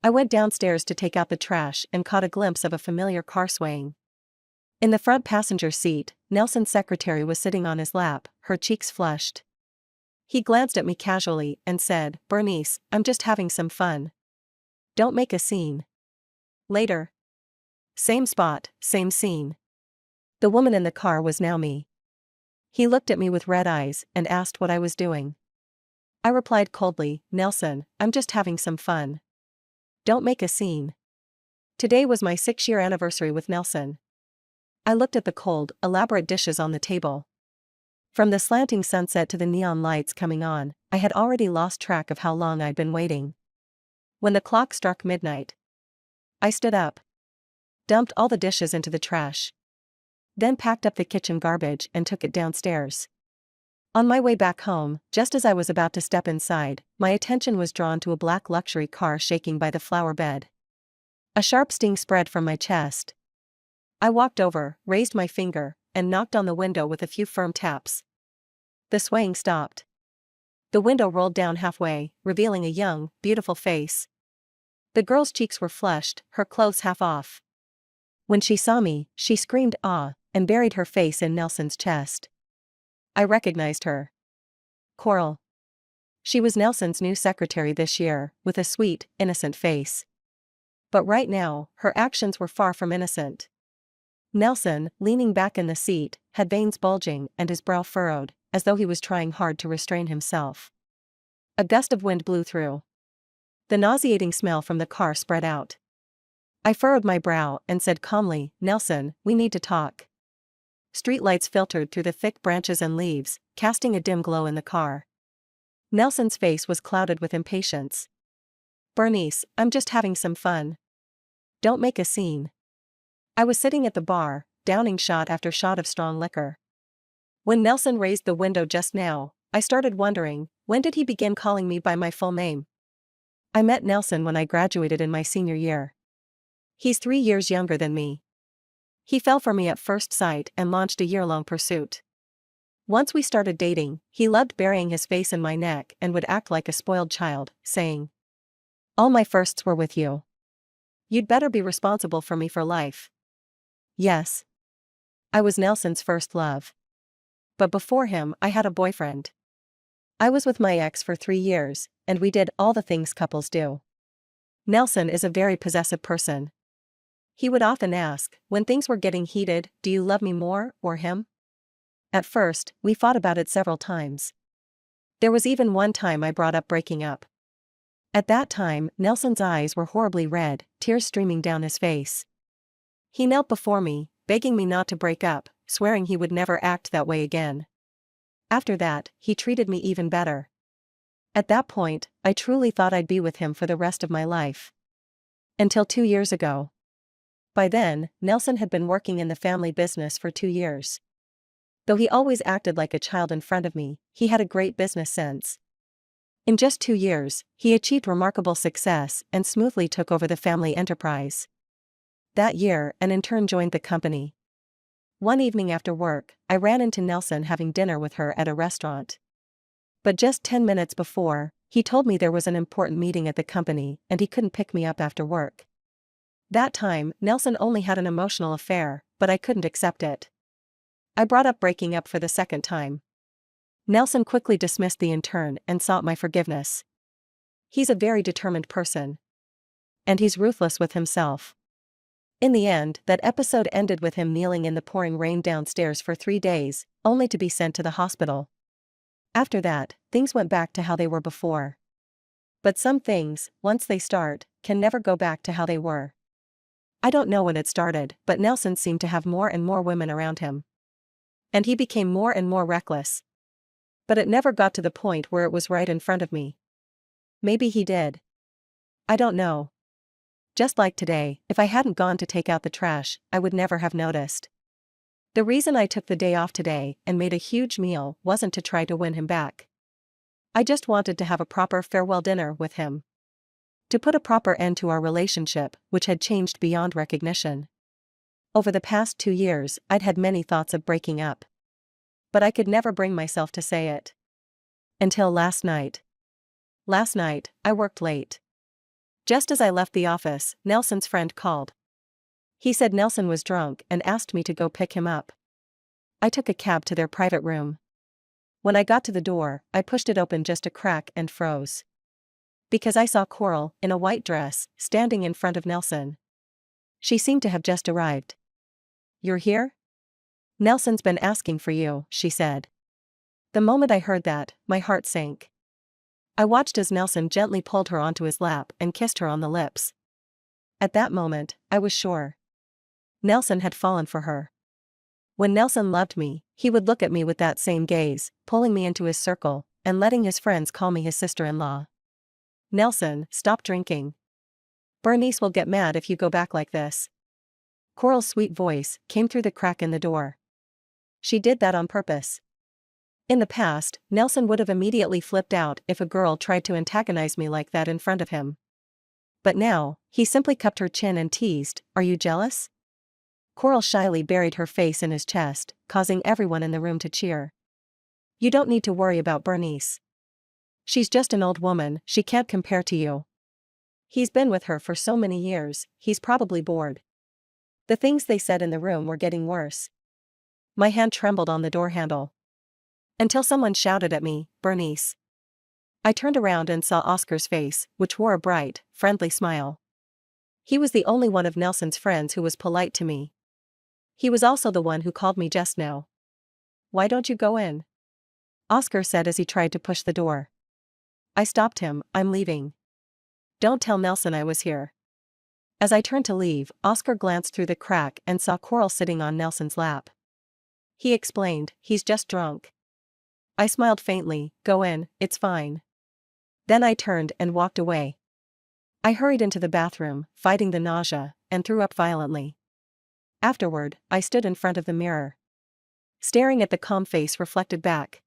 I went downstairs to take out the trash and caught a glimpse of a familiar car swaying. In the front passenger seat, Nelson's secretary was sitting on his lap, her cheeks flushed. He glanced at me casually and said, "Bernice, I'm just having some fun. Don't make a scene." Later. Same spot, same scene. The woman in the car was now me. He looked at me with red eyes and asked what I was doing. I replied coldly, "Nelson, I'm just having some fun. Don't make a scene." Today was my 6-year anniversary with Nelson. I looked at the cold, elaborate dishes on the table. From the slanting sunset to the neon lights coming on, I had already lost track of how long I'd been waiting. When the clock struck midnight, I stood up, dumped all the dishes into the trash, then packed up the kitchen garbage and took it downstairs. On my way back home, just as I was about to step inside, my attention was drawn to a black luxury car shaking by the flower bed. A sharp sting spread from my chest. I walked over, raised my finger, and knocked on the window with a few firm taps. The swaying stopped. The window rolled down halfway, revealing a young, beautiful face. The girl's cheeks were flushed, her clothes half off. When she saw me, she screamed "Ah!" and buried her face in Nelson's chest. I recognized her. Coral. She was Nelson's new secretary this year, with a sweet, innocent face. But right now, her actions were far from innocent. Nelson, leaning back in the seat, had veins bulging and his brow furrowed, as though he was trying hard to restrain himself. A gust of wind blew through. The nauseating smell from the car spread out. I furrowed my brow and said calmly, "Nelson, we need to talk." Streetlights filtered through the thick branches and leaves, casting a dim glow in the car. Nelson's face was clouded with impatience. "Bernice, I'm just having some fun. Don't make a scene." I was sitting at the bar, downing shot after shot of strong liquor. When Nelson raised the window just now, I started wondering, when did he begin calling me by my full name? I met Nelson when I graduated in my senior year. He's 3 years younger than me. He fell for me at first sight and launched a year-long pursuit. Once we started dating, he loved burying his face in my neck and would act like a spoiled child, saying, "All my firsts were with you. You'd better be responsible for me for life." Yes. I was Nelson's first love. But before him, I had a boyfriend. I was with my ex for 3 years, and we did all the things couples do. Nelson is a very possessive person. He would often ask, when things were getting heated, "Do you love me more, or him?" At first, we fought about it several times. There was even one time I brought up breaking up. At that time, Nelson's eyes were horribly red, tears streaming down his face. He knelt before me, begging me not to break up, swearing he would never act that way again. After that, he treated me even better. At that point, I truly thought I'd be with him for the rest of my life. Until 2 years ago. By then, Nelson had been working in the family business for 2 years. Though he always acted like a child in front of me, he had a great business sense. In just 2 years, he achieved remarkable success and smoothly took over the family enterprise. That year, an intern joined the company. One evening after work, I ran into Nelson having dinner with her at a restaurant. But just 10 minutes before, he told me there was an important meeting at the company and he couldn't pick me up after work. That time, Nelson only had an emotional affair, but I couldn't accept it. I brought up breaking up for the second time. Nelson quickly dismissed the intern and sought my forgiveness. He's a very determined person. And he's ruthless with himself. In the end, that episode ended with him kneeling in the pouring rain downstairs for 3 days, only to be sent to the hospital. After that, things went back to how they were before. But some things, once they start, can never go back to how they were. I don't know when it started, but Nelson seemed to have more and more women around him. And he became more and more reckless. But it never got to the point where it was right in front of me. Maybe he did. I don't know. Just like today, if I hadn't gone to take out the trash, I would never have noticed. The reason I took the day off today and made a huge meal wasn't to try to win him back. I just wanted to have a proper farewell dinner with him. To put a proper end to our relationship, which had changed beyond recognition. Over the past 2 years, I'd had many thoughts of breaking up. But I could never bring myself to say it. Until last night. Last night, I worked late. Just as I left the office, Nelson's friend called. He said Nelson was drunk and asked me to go pick him up. I took a cab to their private room. When I got to the door, I pushed it open just a crack and froze. Because I saw Coral, in a white dress, standing in front of Nelson. She seemed to have just arrived. "You're here? Nelson's been asking for you," she said. The moment I heard that, my heart sank. I watched as Nelson gently pulled her onto his lap and kissed her on the lips. At that moment, I was sure. Nelson had fallen for her. When Nelson loved me, he would look at me with that same gaze, pulling me into his circle, and letting his friends call me his sister-in-law. "Nelson, stop drinking. Bernice will get mad if you go back like this." Coral's sweet voice came through the crack in the door. She did that on purpose. In the past, Nelson would have immediately flipped out if a girl tried to antagonize me like that in front of him. But now, he simply cupped her chin and teased, "Are you jealous?" Coral shyly buried her face in his chest, causing everyone in the room to cheer. "You don't need to worry about Bernice. She's just an old woman, she can't compare to you. He's been with her for so many years, he's probably bored." The things they said in the room were getting worse. My hand trembled on the door handle. Until someone shouted at me, "Bernice." I turned around and saw Oscar's face, which wore a bright, friendly smile. He was the only one of Nelson's friends who was polite to me. He was also the one who called me just now. "Why don't you go in?" Oscar said as he tried to push the door. I stopped him, "I'm leaving. Don't tell Nelson I was here." As I turned to leave, Oscar glanced through the crack and saw Coral sitting on Nelson's lap. He explained, "He's just drunk." I smiled faintly, "Go in, it's fine." Then I turned and walked away. I hurried into the bathroom, fighting the nausea, and threw up violently. Afterward, I stood in front of the mirror, staring at the calm face reflected back.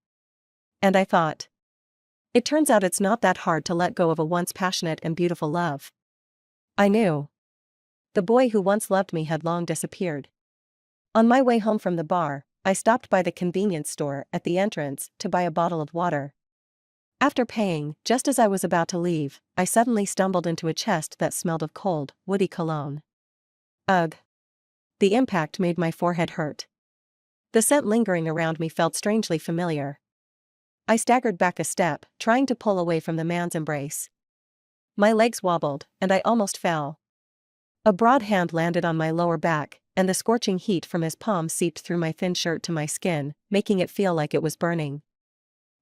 And I thought, it turns out it's not that hard to let go of a once passionate and beautiful love. I knew. The boy who once loved me had long disappeared. On my way home from the bar, I stopped by the convenience store at the entrance to buy a bottle of water. After paying, just as I was about to leave, I suddenly stumbled into a chest that smelled of cold, woody cologne. Ugh. The impact made my forehead hurt. The scent lingering around me felt strangely familiar. I staggered back a step, trying to pull away from the man's embrace. My legs wobbled, and I almost fell. A broad hand landed on my lower back, and the scorching heat from his palm seeped through my thin shirt to my skin, making it feel like it was burning.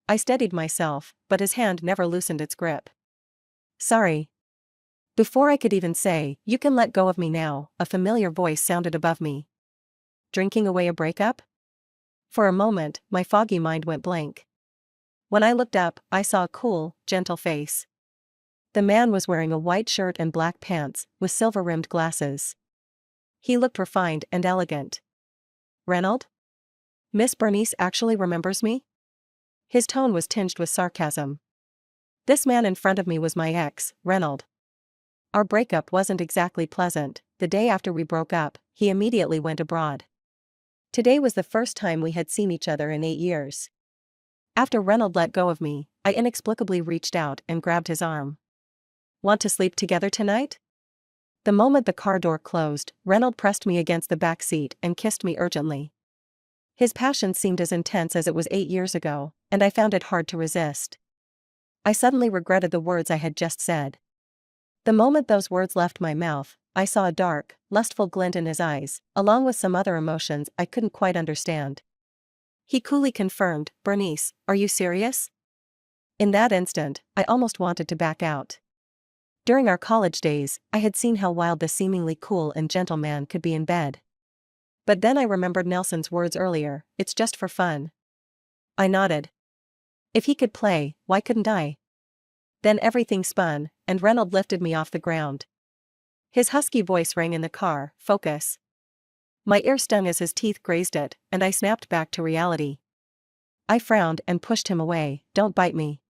I steadied myself, but his hand never loosened its grip. "Sorry." Before I could even say, "You can let go of me now," a familiar voice sounded above me. Drinking away a breakup? For a moment, my foggy mind went blank. When I looked up, I saw a cool, gentle face. The man was wearing a white shirt and black pants, with silver-rimmed glasses. He looked refined and elegant. "Reynold? Miss Bernice actually remembers me?" His tone was tinged with sarcasm. This man in front of me was my ex, Reynold. Our breakup wasn't exactly pleasant. The day after we broke up, he immediately went abroad. Today was the first time we had seen each other in 8 years. After Reynold let go of me, I inexplicably reached out and grabbed his arm. "Want to sleep together tonight?" The moment the car door closed, Reynold pressed me against the back seat and kissed me urgently. His passion seemed as intense as it was 8 years ago, and I found it hard to resist. I suddenly regretted the words I had just said. The moment those words left my mouth, I saw a dark, lustful glint in his eyes, along with some other emotions I couldn't quite understand. He coolly confirmed, "Bernice, are you serious?" In that instant, I almost wanted to back out. During our college days, I had seen how wild the seemingly cool and gentle man could be in bed. But then I remembered Nelson's words earlier, "It's just for fun." I nodded. If he could play, why couldn't I? Then everything spun, and Reynold lifted me off the ground. His husky voice rang in the car, "Focus." My ear stung as his teeth grazed it, and I snapped back to reality. I frowned and pushed him away, "Don't bite me."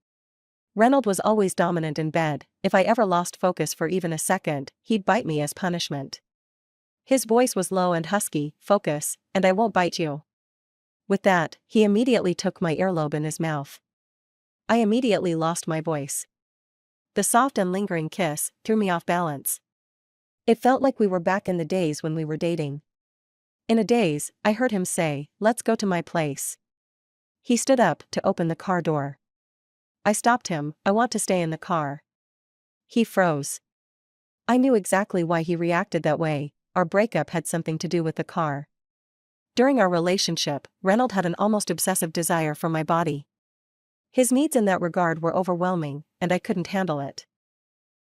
Reynold was always dominant in bed. If I ever lost focus for even a second, he'd bite me as punishment. His voice was low and husky, "Focus, and I won't bite you." With that, he immediately took my earlobe in his mouth. I immediately lost my voice. the soft and lingering kiss, threw me off balance. It felt like we were back in the days when we were dating. In a daze, I heard him say, "Let's go to my place." He stood up to open the car door. I stopped him. "I want to stay in the car." He froze. I knew exactly why he reacted that way. Our breakup had something to do with the car. During our relationship, Reynolds had an almost obsessive desire for my body. His needs in that regard were overwhelming, and I couldn't handle it.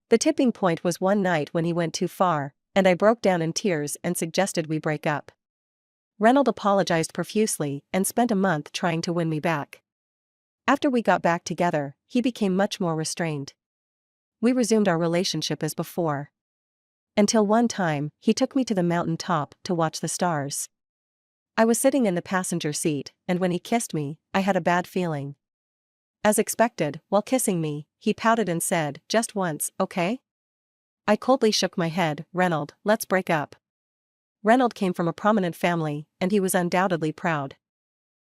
The tipping point was one night when he went too far, and I broke down in tears and suggested we break up. Reynolds apologized profusely and spent a month trying to win me back. After we got back together, he became much more restrained. We resumed our relationship as before. Until one time, he took me to the mountain top to watch the stars. I was sitting in the passenger seat, and when he kissed me, I had a bad feeling. As expected, while kissing me, he pouted and said, "Just once, okay?" I coldly shook my head. "Reynolds, let's break up." Reynolds came from a prominent family, and he was undoubtedly proud.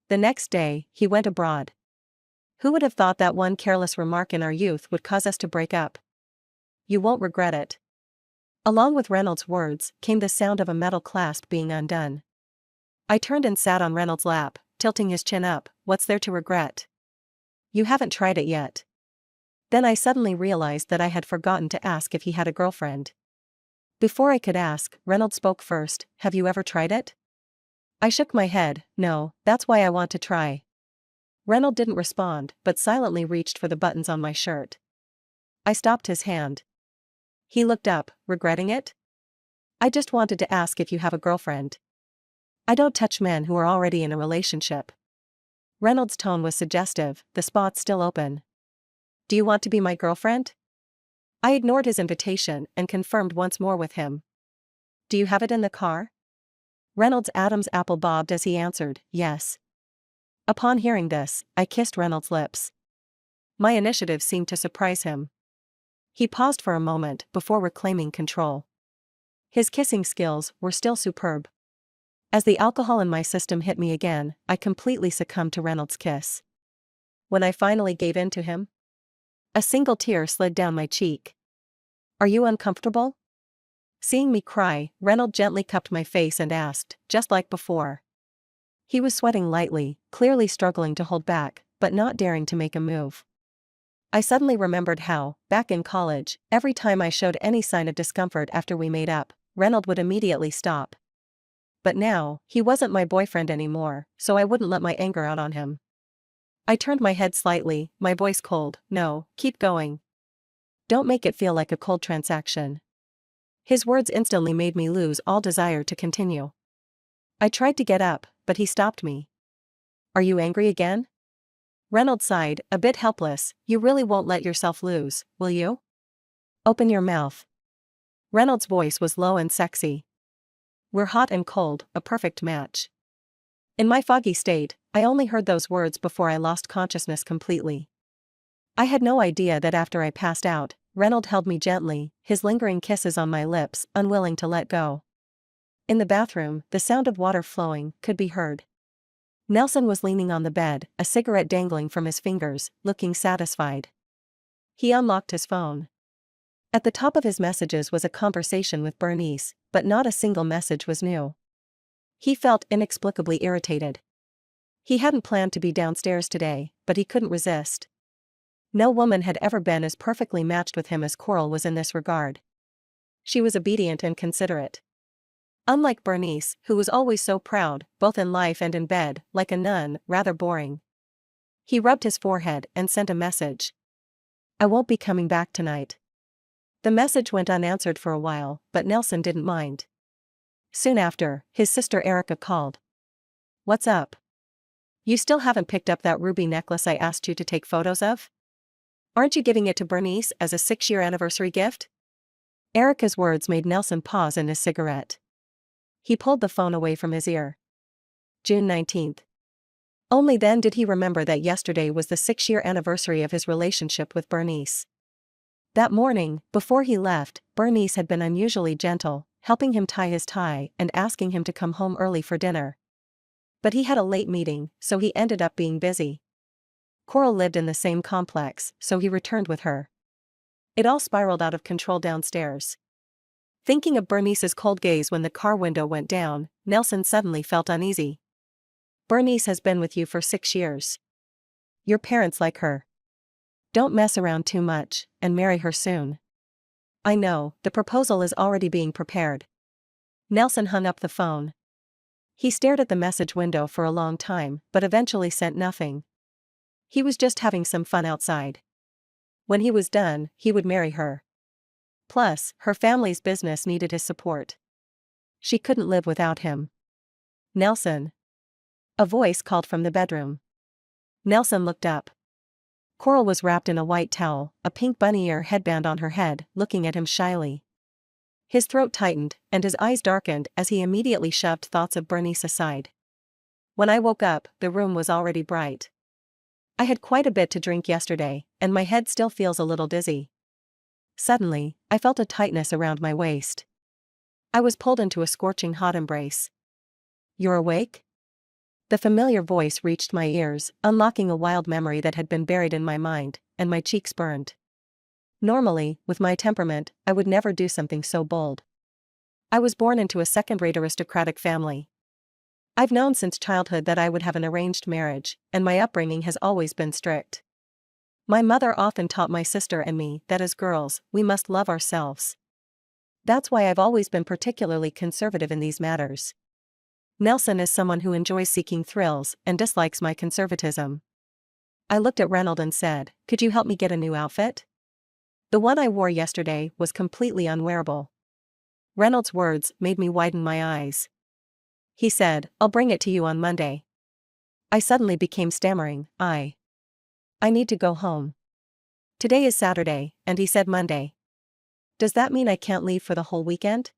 The next day, he went abroad. Who would have thought that one careless remark in our youth would cause us to break up? "You won't regret it." Along with Reynolds' words came the sound of a metal clasp being undone. I turned and sat on Reynolds' lap, tilting his chin up. "What's there to regret? You haven't tried it yet." Then I suddenly realized that I had forgotten to ask if he had a girlfriend. Before I could ask, Reynolds spoke first. "Have you ever tried it?" I shook my head. "No, that's why I want to try." Reynolds didn't respond, but silently reached for the buttons on my shirt. I stopped his hand. He looked up. "Regretting it?" "I just wanted to ask if you have a girlfriend." "I don't touch men who are already in a relationship." Reynolds' tone was suggestive, the spot still open. "Do you want to be my girlfriend?" I ignored his invitation and confirmed once more with him. "Do you have it in the car?" Reynolds' Adam's apple bobbed as he answered, "Yes." Upon hearing this, I kissed Reynolds' lips. My initiative seemed to surprise him. He paused for a moment before reclaiming control. His kissing skills were still superb. As the alcohol in my system hit me again, I completely succumbed to Reynolds' kiss. When I finally gave in to him, a single tear slid down my cheek. "Are you uncomfortable?" Seeing me cry, Reynolds gently cupped my face and asked, just like before. He was sweating lightly, clearly struggling to hold back, but not daring to make a move. I suddenly remembered how, back in college, every time I showed any sign of discomfort after we made up, Reynolds would immediately stop. But now, he wasn't my boyfriend anymore, so I wouldn't let my anger out on him. I turned my head slightly, my voice cold. "No, keep going. Don't make it feel like a cold transaction." His words instantly made me lose all desire to continue. I tried to get up, but he stopped me. "Are you angry again?" Reynolds sighed, a bit helpless. "You really won't let yourself lose, will you? Open your mouth." Reynolds' voice was low and sexy. "We're hot and cold, a perfect match." In my foggy state, I only heard those words before I lost consciousness completely. I had no idea that after I passed out, Reynolds held me gently, his lingering kisses on my lips, unwilling to let go. In the bathroom, the sound of water flowing could be heard. Nelson was leaning on the bed, a cigarette dangling from his fingers, looking satisfied. He unlocked his phone. At the top of his messages was a conversation with Bernice, but not a single message was new. He felt inexplicably irritated. He hadn't planned to be downstairs today, but he couldn't resist. No woman had ever been as perfectly matched with him as Coral was in this regard. She was obedient and considerate. Unlike Bernice, who was always so proud, both in life and in bed, like a nun, rather boring. He rubbed his forehead and sent a message. "I won't be coming back tonight." The message went unanswered for a while, but Nelson didn't mind. Soon after, his sister Erica called. "What's up? You still haven't picked up that ruby necklace I asked you to take photos of? Aren't you giving it to Bernice as a 6-year anniversary gift?" Erica's words made Nelson pause in his cigarette. He pulled the phone away from his ear. June 19th. Only then did he remember that yesterday was the 6-year anniversary of his relationship with Bernice. That morning, before he left, Bernice had been unusually gentle, helping him tie his tie and asking him to come home early for dinner. But he had a late meeting, so he ended up being busy. Coral lived in the same complex, so he returned with her. It all spiraled out of control downstairs. Thinking of Bernice's cold gaze when the car window went down, Nelson suddenly felt uneasy. Bernice has been with you for 6 years. Your parents like her. Don't mess around too much, and marry her soon. I know, the proposal is already being prepared. Nelson hung up the phone. He stared at the message window for a long time, but eventually sent nothing. He was just having some fun outside. When he was done, he would marry her. Plus, her family's business needed his support. She couldn't live without him. Nelson. A voice called from the bedroom. Nelson looked up. Coral was wrapped in a white towel, a pink bunny ear headband on her head, looking at him shyly. His throat tightened, and his eyes darkened as he immediately shoved thoughts of Bernice aside. When I woke up, the room was already bright. I had quite a bit to drink yesterday, and my head still feels a little dizzy. Suddenly, I felt a tightness around my waist. I was pulled into a scorching hot embrace. You're awake? The familiar voice reached my ears, unlocking a wild memory that had been buried in my mind, and my cheeks burned. Normally, with my temperament, I would never do something so bold. I was born into a second-rate aristocratic family. I've known since childhood that I would have an arranged marriage, and my upbringing has always been strict. My mother often taught my sister and me that as girls, we must love ourselves. That's why I've always been particularly conservative in these matters. Nelson is someone who enjoys seeking thrills and dislikes my conservatism. I looked at Reynolds and said, "Could you help me get a new outfit? The one I wore yesterday was completely unwearable." Reynolds' words made me widen my eyes. He said, "I'll bring it to you on Monday." I suddenly became stammering. I need to go home. Today is Saturday, and he said Monday. Does that mean I can't leave for the whole weekend?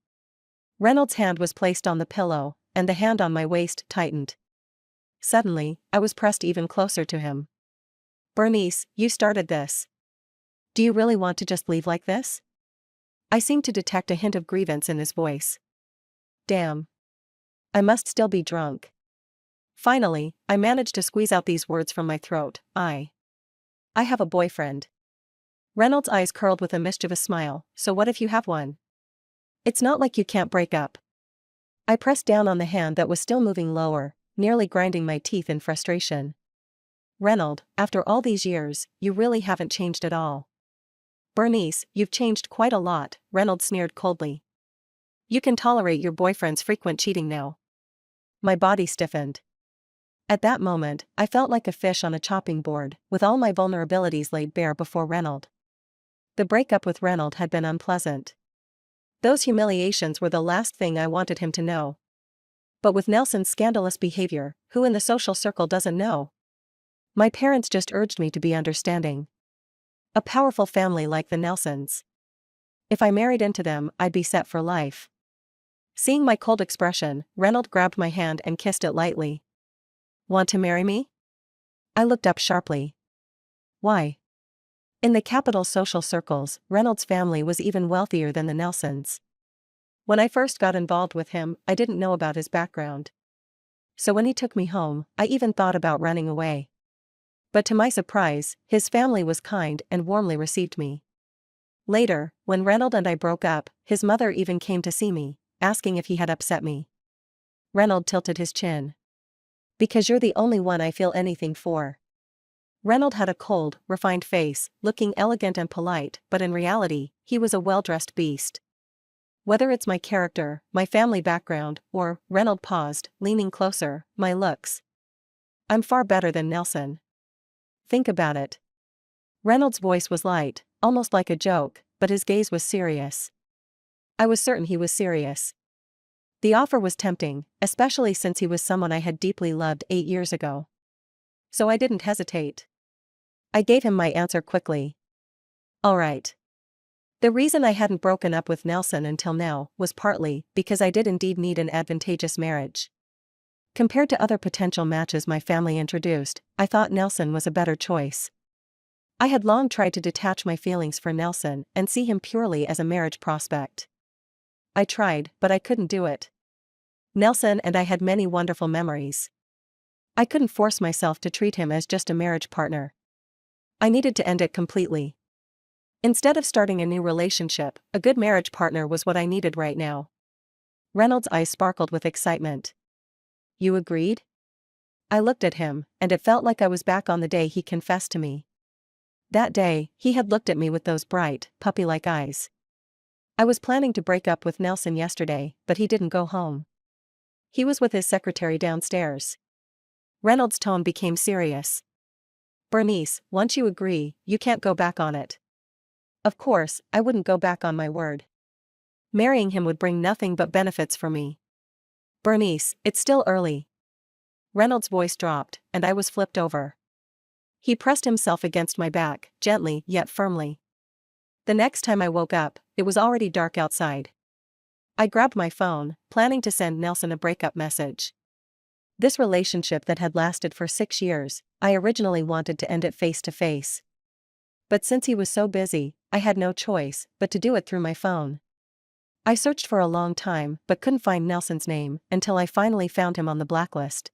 Reynolds' hand was placed on the pillow, and the hand on my waist tightened. Suddenly, I was pressed even closer to him. Bernice, you started this. Do you really want to just leave like this? I seemed to detect a hint of grievance in his voice. Damn. I must still be drunk. Finally, I managed to squeeze out these words from my throat. I have a boyfriend. Reynolds' eyes curled with a mischievous smile. So what if you have one? It's not like you can't break up. I pressed down on the hand that was still moving lower, nearly grinding my teeth in frustration. Reynolds, after all these years, you really haven't changed at all. Bernice, you've changed quite a lot, Reynolds sneered coldly. You can tolerate your boyfriend's frequent cheating now. My body stiffened. At that moment, I felt like a fish on a chopping board, with all my vulnerabilities laid bare before Reynolds. The breakup with Reynolds had been unpleasant. Those humiliations were the last thing I wanted him to know. But with Nelson's scandalous behavior, who in the social circle doesn't know? My parents just urged me to be understanding. A powerful family like the Nelsons. If I married into them, I'd be set for life. Seeing my cold expression, Reynolds grabbed my hand and kissed it lightly. Want to marry me? I looked up sharply. Why? In the capital social circles, Reynolds' family was even wealthier than the Nelsons. When I first got involved with him, I didn't know about his background. So when he took me home, I even thought about running away. But to my surprise, his family was kind and warmly received me. Later, when Reynolds and I broke up, his mother even came to see me, asking if he had upset me. Reynolds tilted his chin. Because you're the only one I feel anything for. Reynolds had a cold, refined face, looking elegant and polite, but in reality, he was a well-dressed beast. Whether it's my character, my family background, or, Reynolds paused, leaning closer, my looks. I'm far better than Nelson. Think about it. Reynolds' voice was light, almost like a joke, but his gaze was serious. I was certain he was serious. The offer was tempting, especially since he was someone I had deeply loved 8 years ago. So I didn't hesitate. I gave him my answer quickly. All right. The reason I hadn't broken up with Nelson until now was partly because I did indeed need an advantageous marriage. Compared to other potential matches my family introduced, I thought Nelson was a better choice. I had long tried to detach my feelings for Nelson and see him purely as a marriage prospect. I tried, but I couldn't do it. Nelson and I had many wonderful memories. I couldn't force myself to treat him as just a marriage partner. I needed to end it completely. Instead of starting a new relationship, a good marriage partner was what I needed right now. Reynolds' eyes sparkled with excitement. You agreed? I looked at him, and it felt like I was back on the day he confessed to me. That day, he had looked at me with those bright, puppy-like eyes. I was planning to break up with Nelson yesterday, but he didn't go home. He was with his secretary downstairs. Reynolds' tone became serious. Bernice, once you agree, you can't go back on it. Of course, I wouldn't go back on my word. Marrying him would bring nothing but benefits for me. Bernice, it's still early. Reynolds' voice dropped, and I was flipped over. He pressed himself against my back, gently yet firmly. The next time I woke up, it was already dark outside. I grabbed my phone, planning to send Nelson a breakup message. This relationship that had lasted for 6 years, I originally wanted to end it face to face. But since he was so busy, I had no choice but to do it through my phone. I searched for a long time but couldn't find Nelson's name until I finally found him on the blacklist.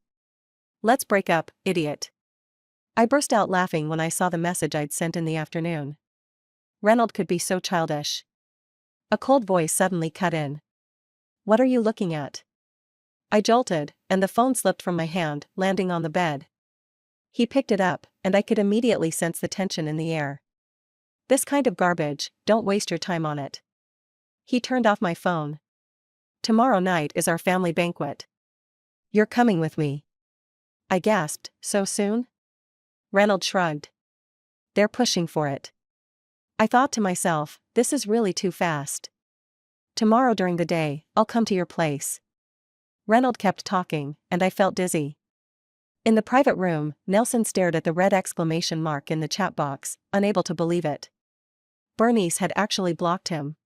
Let's break up, idiot. I burst out laughing when I saw the message I'd sent in the afternoon. Reynolds could be so childish. A cold voice suddenly cut in. What are you looking at? I jolted, and the phone slipped from my hand, landing on the bed. He picked it up, and I could immediately sense the tension in the air. This kind of garbage, don't waste your time on it. He turned off my phone. Tomorrow night is our family banquet. You're coming with me. I gasped, so soon? Reynolds shrugged. They're pushing for it. I thought to myself, this is really too fast. Tomorrow during the day, I'll come to your place. Reynolds kept talking, and I felt dizzy. In the private room, Nelson stared at the red exclamation mark in the chat box, unable to believe it. Bernice had actually blocked him.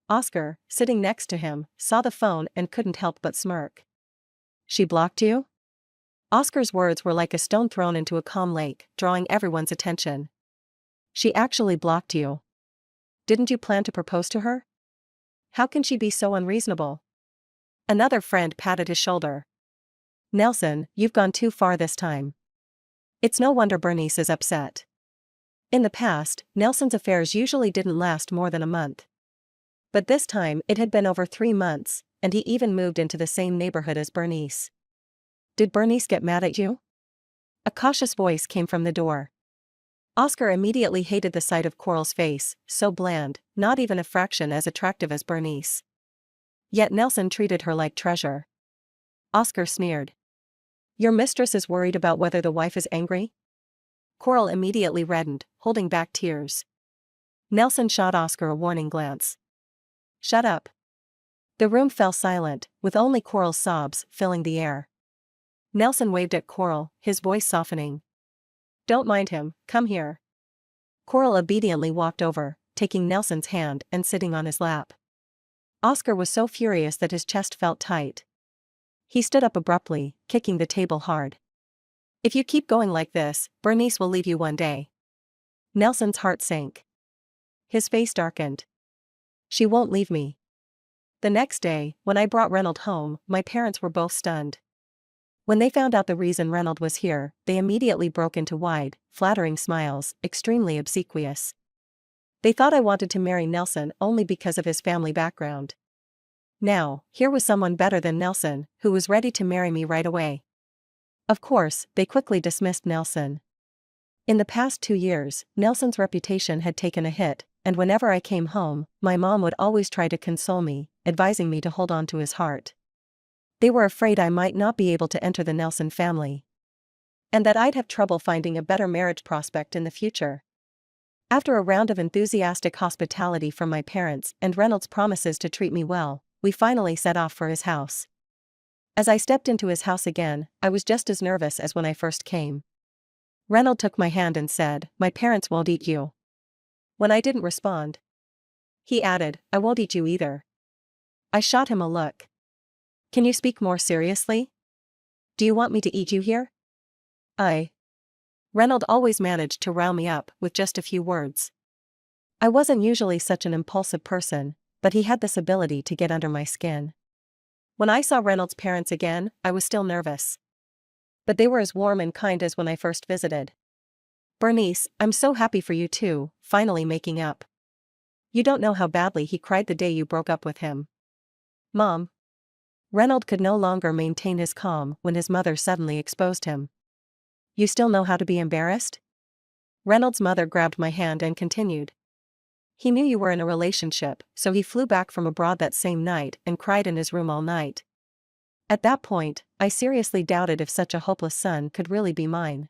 Oscar, sitting next to him, saw the phone and couldn't help but smirk. She blocked you? Oscar's words were like a stone thrown into a calm lake, drawing everyone's attention. She actually blocked you. Didn't you plan to propose to her? How can she be so unreasonable? Another friend patted his shoulder. Nelson, you've gone too far this time. It's no wonder Bernice is upset. In the past, Nelson's affairs usually didn't last more than a month. But this time it had been over 3 months, and he even moved into the same neighborhood as Bernice. Did Bernice get mad at you? A cautious voice came from the door. Oscar immediately hated the sight of Coral's face, so bland, not even a fraction as attractive as Bernice. Yet Nelson treated her like treasure. Oscar sneered. Your mistress is worried about whether the wife is angry? Coral immediately reddened, holding back tears. Nelson shot Oscar a warning glance. Shut up. The room fell silent, with only Coral's sobs filling the air. Nelson waved at Coral, his voice softening. Don't mind him, come here. Coral obediently walked over, taking Nelson's hand and sitting on his lap. Oscar was so furious that his chest felt tight. He stood up abruptly, kicking the table hard. If you keep going like this, Bernice will leave you one day. Nelson's heart sank. His face darkened. She won't leave me. The next day, when I brought Reynolds home, my parents were both stunned. When they found out the reason Reynolds was here, they immediately broke into wide, flattering smiles, extremely obsequious. They thought I wanted to marry Nelson only because of his family background. Now, here was someone better than Nelson, who was ready to marry me right away. Of course, they quickly dismissed Nelson. In the past 2 years, Nelson's reputation had taken a hit, and whenever I came home, my mom would always try to console me, advising me to hold on to his heart. They were afraid I might not be able to enter the Nelson family. And that I'd have trouble finding a better marriage prospect in the future. After a round of enthusiastic hospitality from my parents and Reynolds' promises to treat me well, we finally set off for his house. As I stepped into his house again, I was just as nervous as when I first came. Reynolds took my hand and said, "My parents won't eat you." When I didn't respond, he added, "I won't eat you either." I shot him a look. Can you speak more seriously? Do you want me to eat you here? Reynolds always managed to rile me up with just a few words. I wasn't usually such an impulsive person, but he had this ability to get under my skin. When I saw Reynolds' parents again, I was still nervous. But they were as warm and kind as when I first visited. Bernice, I'm so happy for you two, finally making up. You don't know how badly he cried the day you broke up with him. Mom. Reynold could no longer maintain his calm when his mother suddenly exposed him. You still know how to be embarrassed? Reynolds' mother grabbed my hand and continued. He knew you were in a relationship, so he flew back from abroad that same night and cried in his room all night. At that point, I seriously doubted if such a hopeless son could really be mine.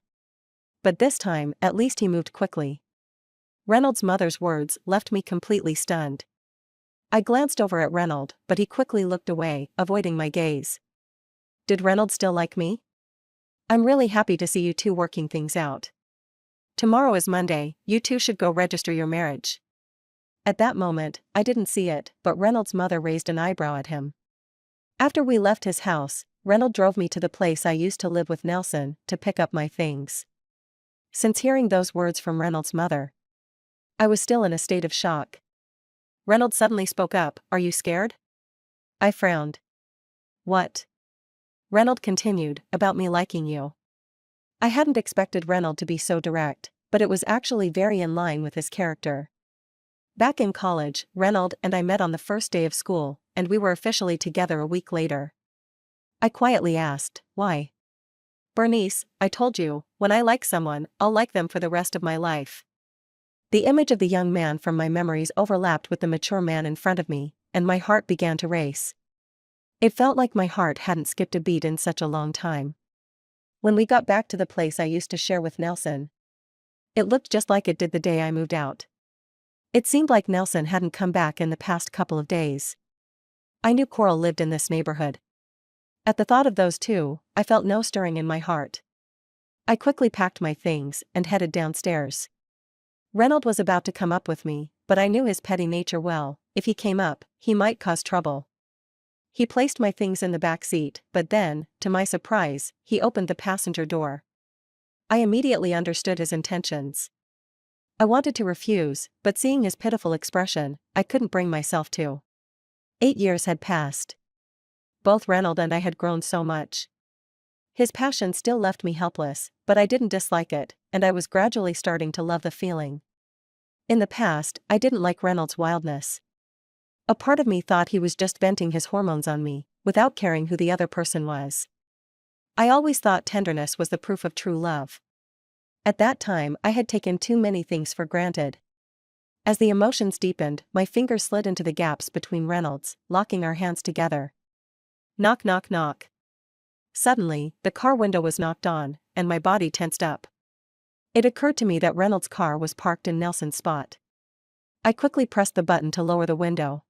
But this time, at least he moved quickly. Reynolds' mother's words left me completely stunned. I glanced over at Reynold, but he quickly looked away, avoiding my gaze. Did Reynold still like me? I'm really happy to see you two working things out. Tomorrow is Monday, you two should go register your marriage. At that moment, I didn't see it, but Reynolds' mother raised an eyebrow at him. After we left his house, Reynold drove me to the place I used to live with Nelson to pick up my things. Since hearing those words from Reynolds' mother, I was still in a state of shock. Reynold suddenly spoke up, "Are you scared?" I frowned. What? Reynold continued, "About me liking you." I hadn't expected Reynold to be so direct, but it was actually very in line with his character. Back in college, Reynold and I met on the first day of school, and we were officially together a week later. I quietly asked, "Why?" Bernice, I told you, when I like someone, I'll like them for the rest of my life. The image of the young man from my memories overlapped with the mature man in front of me, and my heart began to race. It felt like my heart hadn't skipped a beat in such a long time. When we got back to the place I used to share with Nelson, it looked just like it did the day I moved out. It seemed like Nelson hadn't come back in the past couple of days. I knew Coral lived in this neighborhood. At the thought of those two, I felt no stirring in my heart. I quickly packed my things and headed downstairs. Reynold was about to come up with me, but I knew his petty nature well. If he came up, he might cause trouble. He placed my things in the back seat, but then, to my surprise, he opened the passenger door. I immediately understood his intentions. I wanted to refuse, but seeing his pitiful expression, I couldn't bring myself to. 8 years had passed. Both Reynold and I had grown so much. His passion still left me helpless, but I didn't dislike it, and I was gradually starting to love the feeling. In the past, I didn't like Reynolds' wildness. A part of me thought he was just venting his hormones on me, without caring who the other person was. I always thought tenderness was the proof of true love. At that time, I had taken too many things for granted. As the emotions deepened, my fingers slid into the gaps between Reynolds, locking our hands together. Knock, knock, knock. Suddenly, the car window was knocked on, and my body tensed up. It occurred to me that Reynolds' car was parked in Nelson's spot. I quickly pressed the button to lower the window.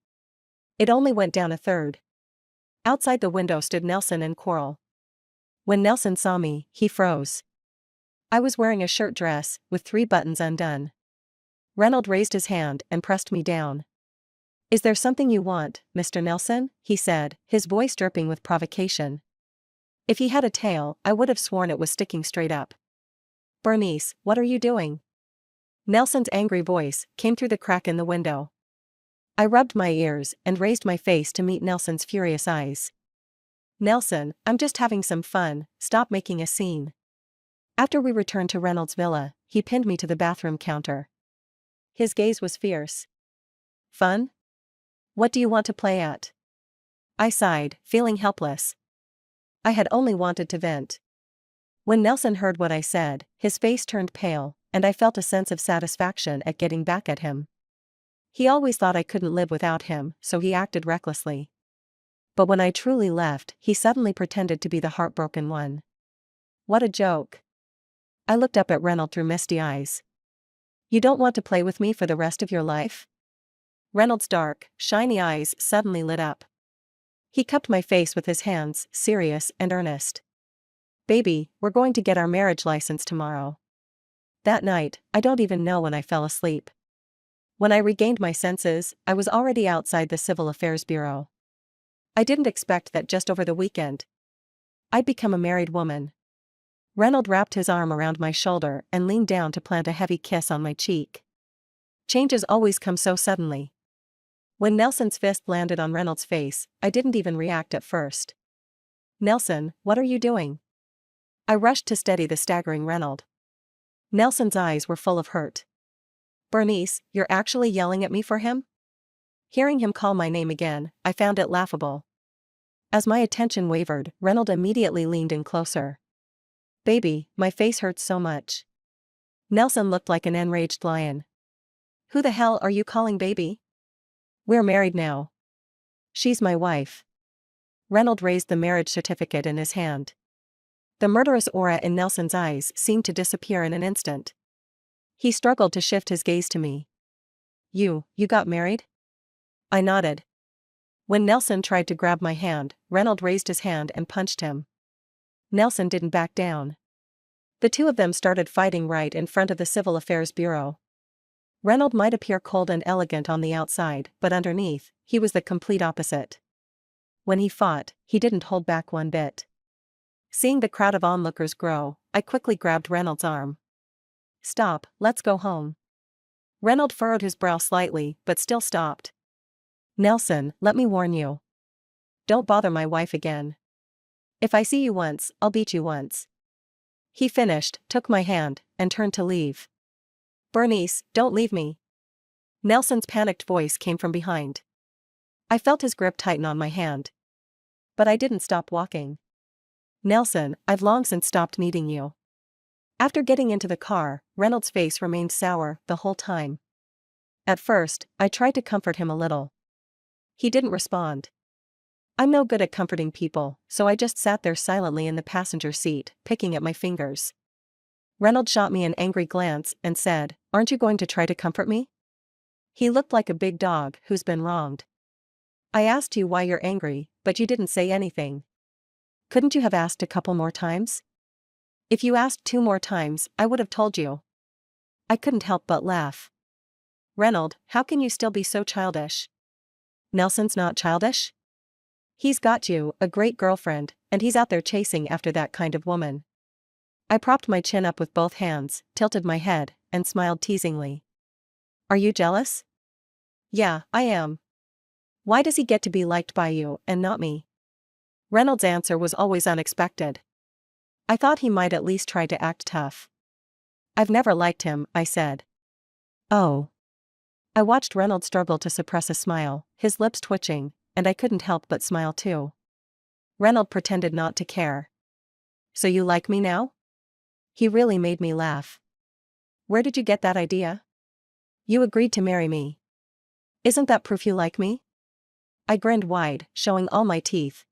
It only went down a third. Outside the window stood Nelson and Coral. When Nelson saw me, he froze. I was wearing a shirt dress, with 3 buttons undone. Reynold raised his hand and pressed me down. "Is there something you want, Mr. Nelson?" he said, his voice dripping with provocation. If he had a tail, I would have sworn it was sticking straight up. "Bernice, what are you doing?" Nelson's angry voice came through the crack in the window. I rubbed my ears and raised my face to meet Nelson's furious eyes. "Nelson, I'm just having some fun, stop making a scene." After we returned to Reynolds' villa, he pinned me to the bathroom counter. His gaze was fierce. "Fun? What do you want to play at?" I sighed, feeling helpless. I had only wanted to vent. When Nelson heard what I said, his face turned pale, and I felt a sense of satisfaction at getting back at him. He always thought I couldn't live without him, so he acted recklessly. But when I truly left, he suddenly pretended to be the heartbroken one. What a joke. I looked up at Reynold through misty eyes. "You don't want to play with me for the rest of your life?" Reynolds' dark, shiny eyes suddenly lit up. He cupped my face with his hands, serious and earnest. "Baby, we're going to get our marriage license tomorrow." That night, I don't even know when I fell asleep. When I regained my senses, I was already outside the Civil Affairs Bureau. I didn't expect that just over the weekend I'd become a married woman. Reynold wrapped his arm around my shoulder and leaned down to plant a heavy kiss on my cheek. Changes always come so suddenly. When Nelson's fist landed on Reynolds' face, I didn't even react at first. "Nelson, what are you doing?" I rushed to steady the staggering Reynold. Nelson's eyes were full of hurt. Bernice, you're actually yelling at me for him? Hearing him call my name again, I found it laughable. As my attention wavered, Reynold immediately leaned in closer. Baby, my face hurts so much. Nelson looked like an enraged lion. Who the hell are you calling baby? We're married now. She's my wife. Reynold raised the marriage certificate in his hand. The murderous aura in Nelson's eyes seemed to disappear in an instant. He struggled to shift his gaze to me. You got married? I nodded. When Nelson tried to grab my hand, Reynold raised his hand and punched him. Nelson didn't back down. The two of them started fighting right in front of the Civil Affairs Bureau. Reynold might appear cold and elegant on the outside, but underneath, he was the complete opposite. When he fought, he didn't hold back one bit. Seeing the crowd of onlookers grow, I quickly grabbed Reynold's arm. Stop, let's go home. Reynold furrowed his brow slightly, but still stopped. Nelson, let me warn you. Don't bother my wife again. If I see you once, I'll beat you once. He finished, took my hand, and turned to leave. Bernice, don't leave me. Nelson's panicked voice came from behind. I felt his grip tighten on my hand. But I didn't stop walking. Nelson, I've long since stopped needing you. After getting into the car, Reynold's face remained sour the whole time. At first, I tried to comfort him a little. He didn't respond. I'm no good at comforting people, so I just sat there silently in the passenger seat, picking at my fingers. Reynold shot me an angry glance and said, "Aren't you going to try to comfort me?" He looked like a big dog who's been wronged. I asked you why you're angry, but you didn't say anything. Couldn't you have asked a couple more times? If you asked 2 more times, I would have told you. I couldn't help but laugh. Reynold, how can you still be so childish? Nelson's not childish? He's got you, a great girlfriend, and he's out there chasing after that kind of woman. I propped my chin up with both hands, tilted my head, and smiled teasingly. Are you jealous? Yeah, I am. Why does he get to be liked by you, and not me? Reynold's answer was always unexpected. I thought he might at least try to act tough. I've never liked him, I said. Oh. I watched Reynold struggle to suppress a smile, his lips twitching, and I couldn't help but smile too. Reynold pretended not to care. So you like me now? He really made me laugh. Where did you get that idea? You agreed to marry me. Isn't that proof you like me? I grinned wide, showing all my teeth.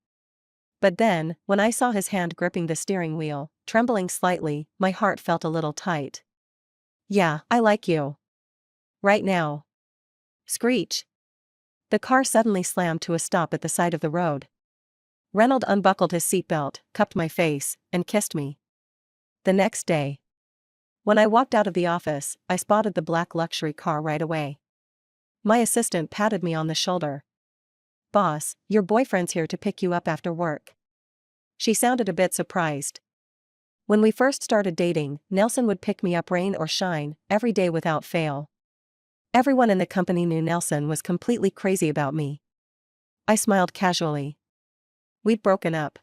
But then, when I saw his hand gripping the steering wheel, trembling slightly, my heart felt a little tight. Yeah, I like you. Right now. Screech. The car suddenly slammed to a stop at the side of the road. Reynold unbuckled his seatbelt, cupped my face, and kissed me. The next day. When I walked out of the office, I spotted the black luxury car right away. My assistant patted me on the shoulder. Boss, your boyfriend's here to pick you up after work. She sounded a bit surprised. When we first started dating, Nelson would pick me up rain or shine, every day without fail. Everyone in the company knew Nelson was completely crazy about me. I smiled casually. We'd broken up.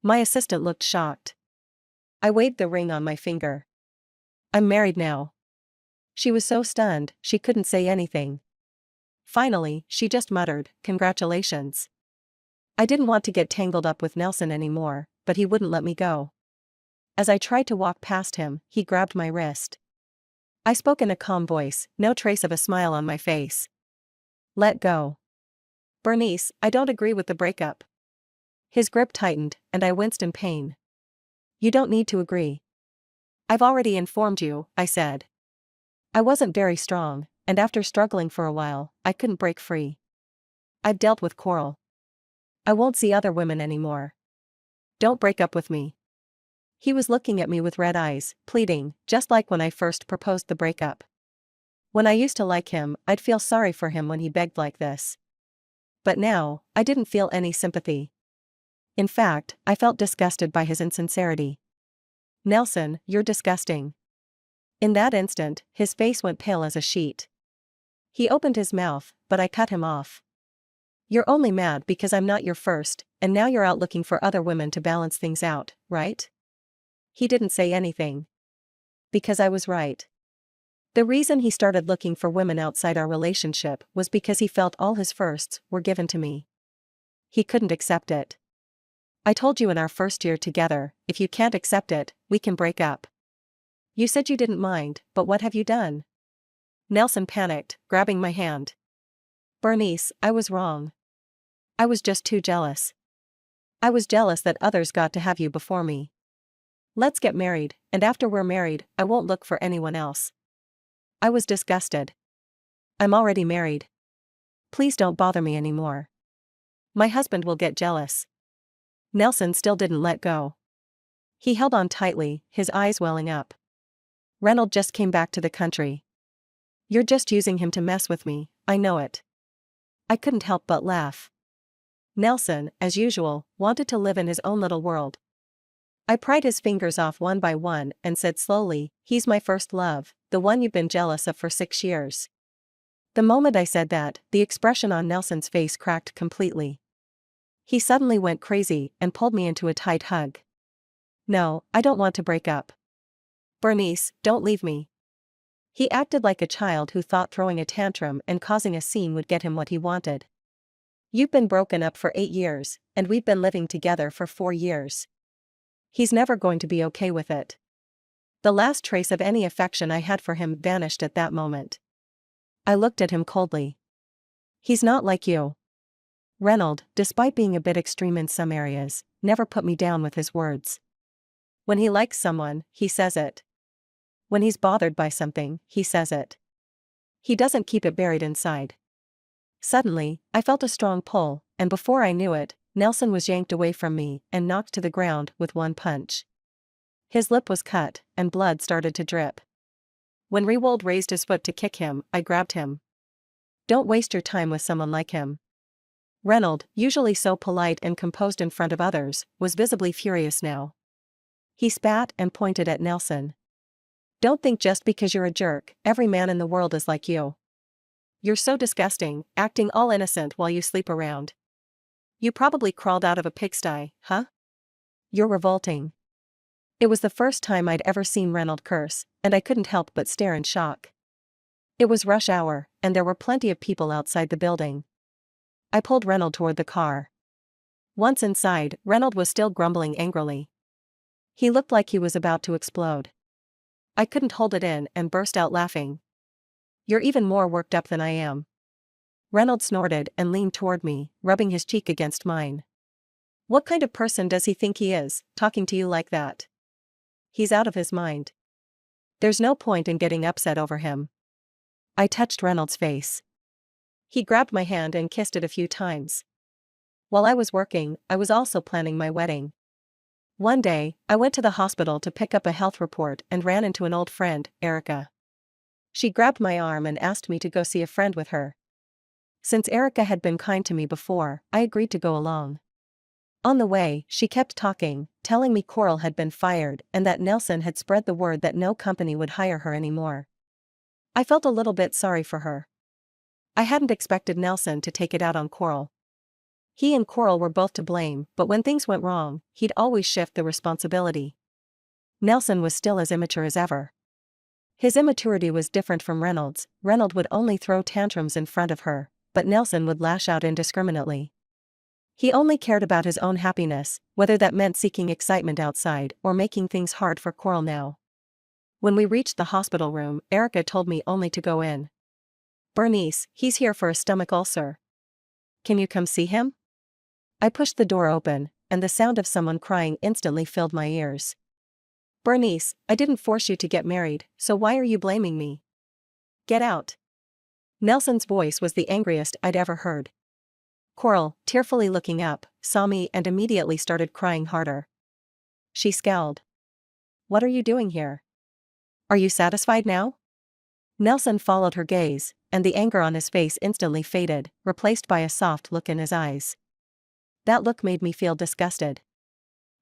My assistant looked shocked. I waved the ring on my finger. I'm married now. She was so stunned, she couldn't say anything. Finally, she just muttered, "Congratulations." I didn't want to get tangled up with Nelson anymore, but he wouldn't let me go. As I tried to walk past him, he grabbed my wrist. I spoke in a calm voice, no trace of a smile on my face. Let go. Bernice, I don't agree with the breakup. His grip tightened, and I winced in pain. You don't need to agree. I've already informed you, I said. I wasn't very strong, and after struggling for a while, I couldn't break free. I've dealt with Coral. I won't see other women anymore. Don't break up with me. He was looking at me with red eyes, pleading, just like when I first proposed the breakup. When I used to like him, I'd feel sorry for him when he begged like this. But now, I didn't feel any sympathy. In fact, I felt disgusted by his insincerity. Nelson, you're disgusting. In that instant, his face went pale as a sheet. He opened his mouth, but I cut him off. You're only mad because I'm not your first, and now you're out looking for other women to balance things out, right? He didn't say anything. Because I was right. The reason he started looking for women outside our relationship was because he felt all his firsts were given to me. He couldn't accept it. I told you in our first year together, if you can't accept it, we can break up. You said you didn't mind, but what have you done? Nelson panicked, grabbing my hand. Bernice, I was wrong. I was just too jealous. I was jealous that others got to have you before me. Let's get married, and after we're married, I won't look for anyone else. I was disgusted. I'm already married. Please don't bother me anymore. My husband will get jealous. Nelson still didn't let go. He held on tightly, his eyes welling up. Reynold just came back to the country. You're just using him to mess with me, I know it. I couldn't help but laugh. Nelson, as usual, wanted to live in his own little world. I pried his fingers off one by one and said slowly, he's my first love, the one you've been jealous of for 6 years. The moment I said that, the expression on Nelson's face cracked completely. He suddenly went crazy and pulled me into a tight hug. No, I don't want to break up. Bernice, don't leave me. He acted like a child who thought throwing a tantrum and causing a scene would get him what he wanted. You've been broken up for 8 years, and we've been living together for 4 years. He's never going to be okay with it. The last trace of any affection I had for him vanished at that moment. I looked at him coldly. He's not like you. Reynold, despite being a bit extreme in some areas, never put me down with his words. When he likes someone, he says it. When he's bothered by something, he says it. He doesn't keep it buried inside. Suddenly, I felt a strong pull, and before I knew it, Nelson was yanked away from me and knocked to the ground with one punch. His lip was cut, and blood started to drip. When Reynold raised his foot to kick him, I grabbed him. Don't waste your time with someone like him. Reynold, usually so polite and composed in front of others, was visibly furious now. He spat and pointed at Nelson. Don't think just because you're a jerk, every man in the world is like you. You're so disgusting, acting all innocent while you sleep around. You probably crawled out of a pigsty, huh? You're revolting. It was the first time I'd ever seen Reynold curse, and I couldn't help but stare in shock. It was rush hour, and there were plenty of people outside the building. I pulled Reynold toward the car. Once inside, Reynold was still grumbling angrily. He looked like he was about to explode. I couldn't hold it in and burst out laughing. You're even more worked up than I am. Reynold snorted and leaned toward me, rubbing his cheek against mine. What kind of person does he think he is, talking to you like that? He's out of his mind. There's no point in getting upset over him. I touched Reynold's face. He grabbed my hand and kissed it a few times. While I was working, I was also planning my wedding. One day, I went to the hospital to pick up a health report and ran into an old friend, Erica. She grabbed my arm and asked me to go see a friend with her. Since Erica had been kind to me before, I agreed to go along. On the way, she kept talking, telling me Coral had been fired and that Nelson had spread the word that no company would hire her anymore. I felt a little bit sorry for her. I hadn't expected Nelson to take it out on Coral. He and Coral were both to blame, but when things went wrong, he'd always shift the responsibility. Nelson was still as immature as ever. His immaturity was different from Reynold's. Reynold would only throw tantrums in front of her, but Nelson would lash out indiscriminately. He only cared about his own happiness, whether that meant seeking excitement outside or making things hard for Coral now. When we reached the hospital room, Erica told me only to go in. Bernice, he's here for a stomach ulcer. Can you come see him? I pushed the door open, and the sound of someone crying instantly filled my ears. Bernice, I didn't force you to get married, so why are you blaming me? Get out. Nelson's voice was the angriest I'd ever heard. Coral, tearfully looking up, saw me and immediately started crying harder. She scowled. What are you doing here? Are you satisfied now? Nelson followed her gaze, and the anger on his face instantly faded, replaced by a soft look in his eyes. That look made me feel disgusted.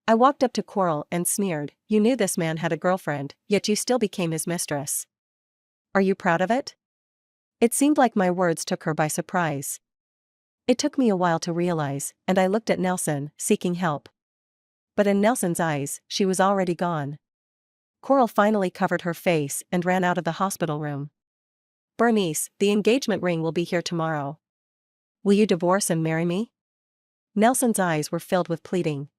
I walked up to Coral and sneered, you knew this man had a girlfriend, yet you still became his mistress. Are you proud of it? It seemed like my words took her by surprise. It took me a while to realize, and I looked at Nelson, seeking help. But in Nelson's eyes, she was already gone. Coral finally covered her face and ran out of the hospital room. Bernice, the engagement ring will be here tomorrow. Will you divorce and marry me? Nelson's eyes were filled with pleading.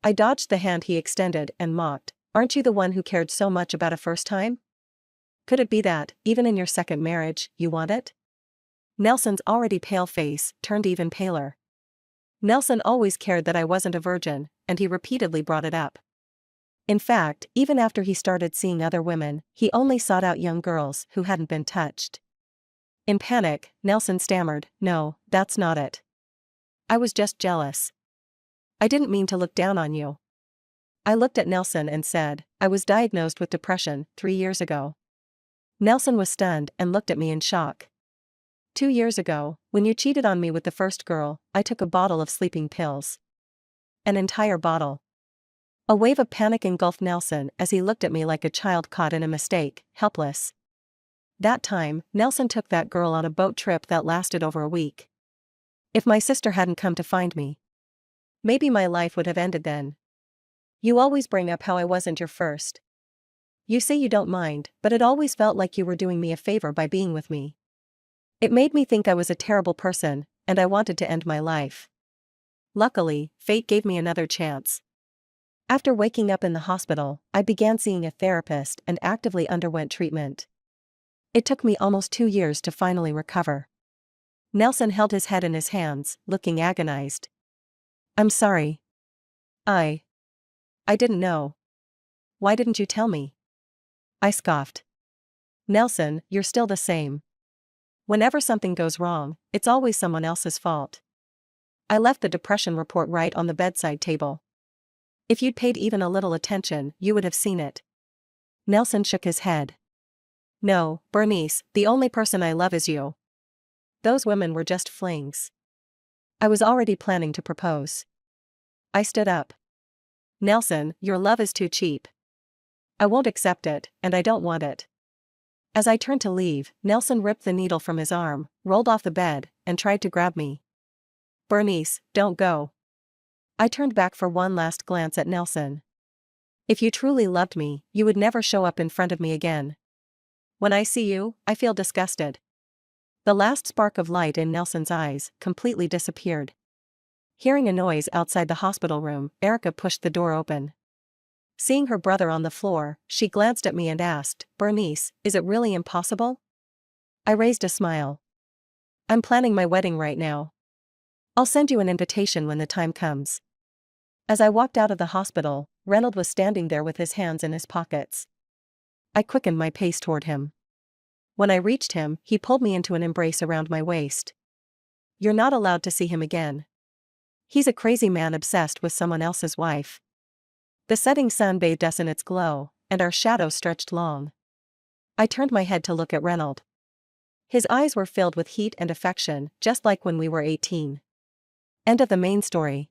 I dodged the hand he extended and mocked, aren't you the one who cared so much about a first time? Could it be that, even in your second marriage, you want it? Nelson's already pale face turned even paler. Nelson always cared that I wasn't a virgin, and he repeatedly brought it up. In fact, even after he started seeing other women, he only sought out young girls who hadn't been touched. In panic, Nelson stammered, "No, that's not it. I was just jealous. I didn't mean to look down on you." I looked at Nelson and said, "I was diagnosed with depression 3 years ago." Nelson was stunned and looked at me in shock. "2 years ago, when you cheated on me with the first girl, I took a bottle of sleeping pills. An entire bottle." A wave of panic engulfed Nelson as he looked at me like a child caught in a mistake, helpless. That time, Nelson took that girl on a boat trip that lasted over a week. If my sister hadn't come to find me, maybe my life would have ended then. "You always bring up how I wasn't your first. You say you don't mind, but it always felt like you were doing me a favor by being with me. It made me think I was a terrible person, and I wanted to end my life. Luckily, fate gave me another chance. After waking up in the hospital, I began seeing a therapist and actively underwent treatment. It took me almost 2 years to finally recover." Nelson held his head in his hands, looking agonized. "I'm sorry. I didn't know. Why didn't you tell me?" I scoffed. "Nelson, you're still the same. Whenever something goes wrong, it's always someone else's fault." I left the depression report right on the bedside table. "If you'd paid even a little attention, you would have seen it." Nelson shook his head. "No, Bernice, the only person I love is you. Those women were just flings." I was already planning to propose. I stood up. "Nelson, your love is too cheap. I won't accept it, and I don't want it." As I turned to leave, Nelson ripped the needle from his arm, rolled off the bed, and tried to grab me. "Bernice, don't go." I turned back for one last glance at Nelson. "If you truly loved me, you would never show up in front of me again. When I see you, I feel disgusted." The last spark of light in Nelson's eyes completely disappeared. Hearing a noise outside the hospital room, Erica pushed the door open. Seeing her brother on the floor, she glanced at me and asked, "Bernice, is it really impossible?" I raised a smile. "I'm planning my wedding right now. I'll send you an invitation when the time comes." As I walked out of the hospital, Reynold was standing there with his hands in his pockets. I quickened my pace toward him. When I reached him, he pulled me into an embrace around my waist. "You're not allowed to see him again. He's a crazy man obsessed with someone else's wife." The setting sun bathed us in its glow, and our shadows stretched long. I turned my head to look at Reynold. His eyes were filled with heat and affection, just like when we were 18. End of the main story.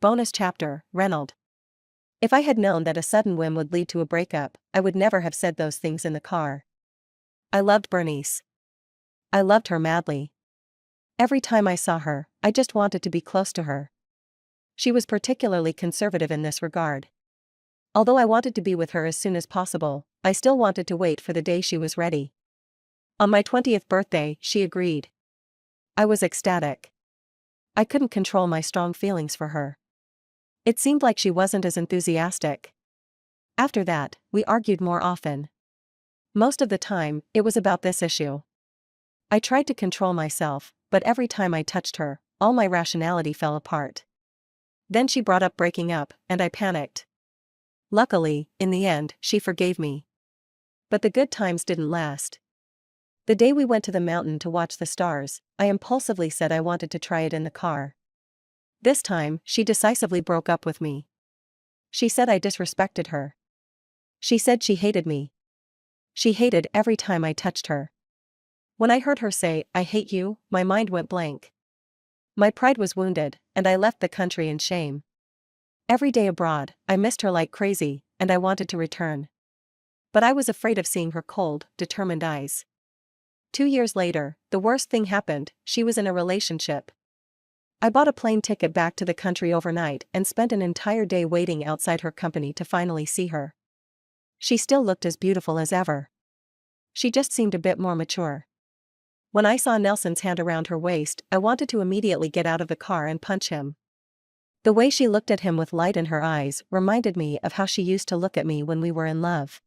Bonus chapter, Reynold. If I had known that a sudden whim would lead to a breakup, I would never have said those things in the car. I loved Bernice. I loved her madly. Every time I saw her, I just wanted to be close to her. She was particularly conservative in this regard. Although I wanted to be with her as soon as possible, I still wanted to wait for the day she was ready. On my 20th birthday, she agreed. I was ecstatic. I couldn't control my strong feelings for her. It seemed like she wasn't as enthusiastic. After that, we argued more often. Most of the time, it was about this issue. I tried to control myself, but every time I touched her, all my rationality fell apart. Then she brought up breaking up, and I panicked. Luckily, in the end, she forgave me. But the good times didn't last. The day we went to the mountain to watch the stars, I impulsively said I wanted to try it in the car. This time, she decisively broke up with me. She said I disrespected her. She said she hated me. She hated every time I touched her. When I heard her say, "I hate you," my mind went blank. My pride was wounded, and I left the country in shame. Every day abroad, I missed her like crazy, and I wanted to return. But I was afraid of seeing her cold, determined eyes. 2 years later, the worst thing happened. She was in a relationship. I bought a plane ticket back to the country overnight and spent an entire day waiting outside her company to finally see her. She still looked as beautiful as ever. She just seemed a bit more mature. When I saw Nelson's hand around her waist, I wanted to immediately get out of the car and punch him. The way she looked at him with light in her eyes reminded me of how she used to look at me when we were in love.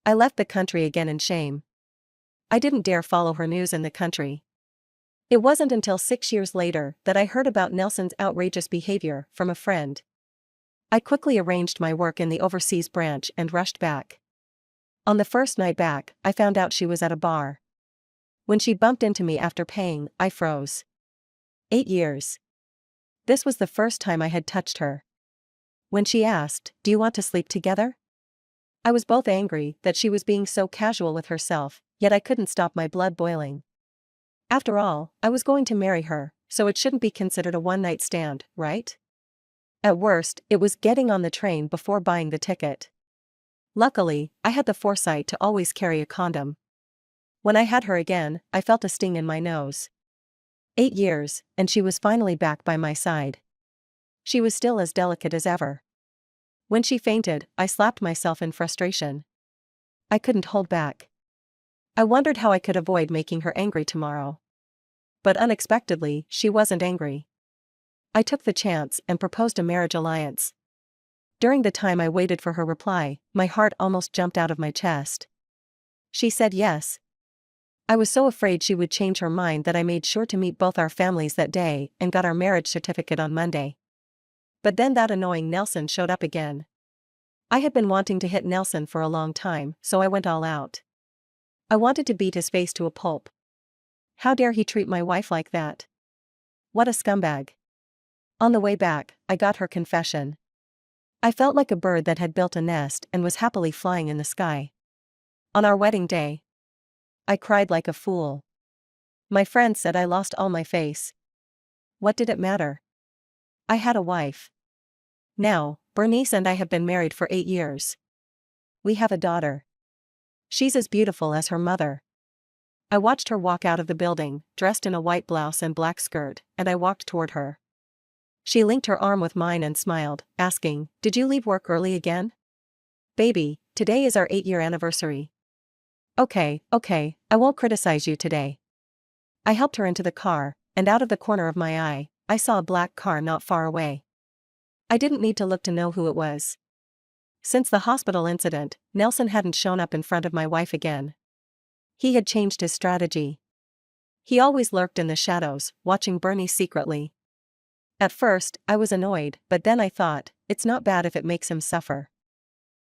I left the country again in shame. I didn't dare follow her news in the country. It wasn't until 6 years later that I heard about Nelson's outrageous behavior from a friend. I quickly arranged my work in the overseas branch and rushed back. On the first night back, I found out she was at a bar. When she bumped into me after paying, I froze. 8 years. This was the first time I had touched her. When she asked, "Do you want to sleep together?" I was both angry that she was being so casual with herself, yet I couldn't stop my blood boiling. After all, I was going to marry her, so it shouldn't be considered a one-night stand, right? At worst, it was getting on the train before buying the ticket. Luckily, I had the foresight to always carry a condom. When I had her again, I felt a sting in my nose. 8 years, and she was finally back by my side. She was still as delicate as ever. When she fainted, I slapped myself in frustration. I couldn't hold back. I wondered how I could avoid making her angry tomorrow. But unexpectedly, she wasn't angry. I took the chance and proposed a marriage alliance. During the time I waited for her reply, my heart almost jumped out of my chest. She said yes. I was so afraid she would change her mind that I made sure to meet both our families that day and got our marriage certificate on Monday. But then that annoying Nelson showed up again. I had been wanting to hit Nelson for a long time, so I went all out. I wanted to beat his face to a pulp. How dare he treat my wife like that? What a scumbag. On the way back, I got her confession. I felt like a bird that had built a nest and was happily flying in the sky. On our wedding day, I cried like a fool. My friends said I lost all my face. What did it matter? I had a wife. Now, Bernice and I have been married for 8 years. We have a daughter. She's as beautiful as her mother. I watched her walk out of the building, dressed in a white blouse and black skirt, and I walked toward her. She linked her arm with mine and smiled, asking, "Did you leave work early again?" "Baby, today is our 8-year anniversary." Okay, I won't criticize you today." I helped her into the car, and out of the corner of my eye, I saw a black car not far away. I didn't need to look to know who it was. Since the hospital incident, Nelson hadn't shown up in front of my wife again. He had changed his strategy. He always lurked in the shadows, watching Bernice secretly. At first, I was annoyed, but then I thought, it's not bad if it makes him suffer.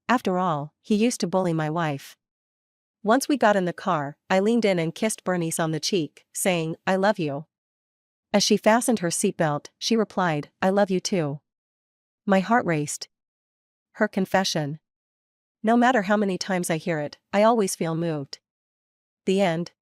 After all, he used to bully my wife. Once we got in the car, I leaned in and kissed Bernice on the cheek, saying, "I love you." As she fastened her seatbelt, she replied, "I love you too." My heart raced. Her confession. No matter how many times I hear it, I always feel moved. The end.